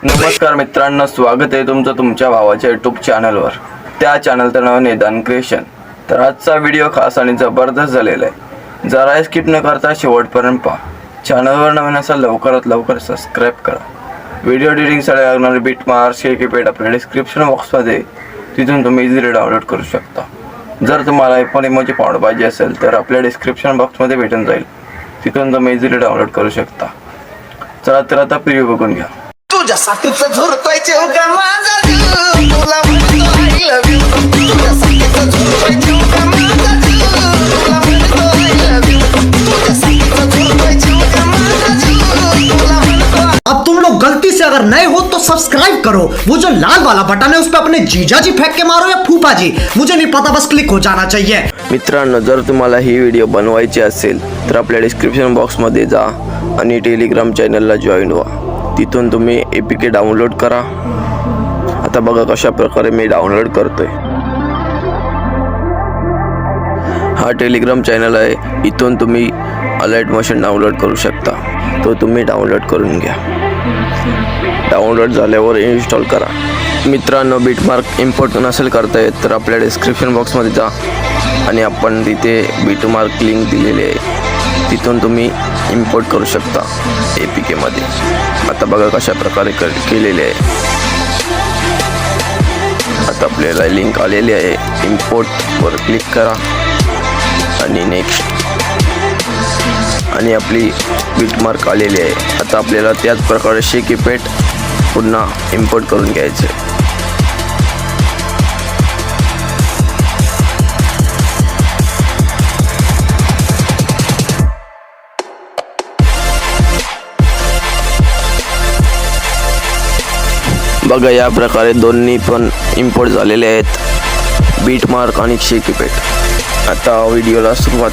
नमस्कार मित्रांनो, स्वागत आहे तुमचं तुमच्या भावाच्या यूट्यूब चॅनलवर। त्या चॅनलचं नाव निदान क्रिएशन। तर आजचा व्हिडिओ खास आणि जबरदस्त झालेला आहे, जरा स्किप न करता शेवटपर्यंत पहा। चॅनलवर नवीन असाल लवकरात लवकर सबस्क्राइब करा। व्हिडिओ एडिटिंगसाठी लागणारे बिटमार्क्स कीपॅड आपल्या डिस्क्रिप्शन बॉक्समध्ये, तिथून तुम्ही इझिली डाउनलोड करू शकता। जर तुम्हाला पण इमोजी पावडर पाहिजे असेल तर आपल्या डिस्क्रिप्शन बॉक्समध्ये भेटून जाईल, तिथून तुम्ही इझिली डाउनलोड करू शकता। चला तर आता प्रिव्ह्यू बघून घ्या। तuzyasathich zurtoy का maza तुला म्हणतो I love you tuzyasathich zurtoy का maza तुला म्हणतो I love you tuzyasathich zurtoy का maza तुला म्हणतो। अब तुम लोग गलती से अगर नए हो तो सब्सक्राइब करो, वो जो लाल वाला बटन है उस पर अपने जीजा जी फेंक के मारो या फूफा जी, मुझे नहीं पता, बस क्लिक हो जाना चाहिए। मित्रांनो, जर तुम्हाला ही व्हिडिओ बनवायची असेल तर आपल्या डिस्क्रिप्शन बॉक्समध्ये जा आणि टेलिग्राम चॅनलला जॉईन व्हा, तिथून तुम्ही APK डाउनलोड करा। आता बघा कशा प्रकारे मी डाउनलोड करतोय। हा टेलिग्राम चॅनल आहे, इथून तुम्ही अलाइट मोशन डाउनलोड करू शकता, तो तुम्ही डाउनलोड करून घ्या। डाउनलोड झाल्यावर इन्स्टॉल करा। मित्रांनो, बिटमार्क इम्पोर्ट नसेल करता येत तर आपल्या डिस्क्रिप्शन बॉक्समध्ये जा आणि आपण तिथे बिटमार्क लिंक दिलेली आहे, तिथून तुम्ही इम्पोर्ट करू शकता APK मध्ये। आता बघा कशा प्रकारे केलेले आहे। आता आपल्याला लिंक आलेली आहे, इम्पोर्ट वर क्लिक करा आणि नेक्स्ट, आणि आपली बिटमार्क आलेली आहे। आता आपल्याला त्याच प्रकारे कीपॅड पुन्हा इम्पोर्ट करून घ्यायचे। बघा या प्रकारे दोन्ही पण इम्पोर्ट झालेले आहेत, बिटमार्क आणि कीपॅड। आता व्हिडिओला सुरुवात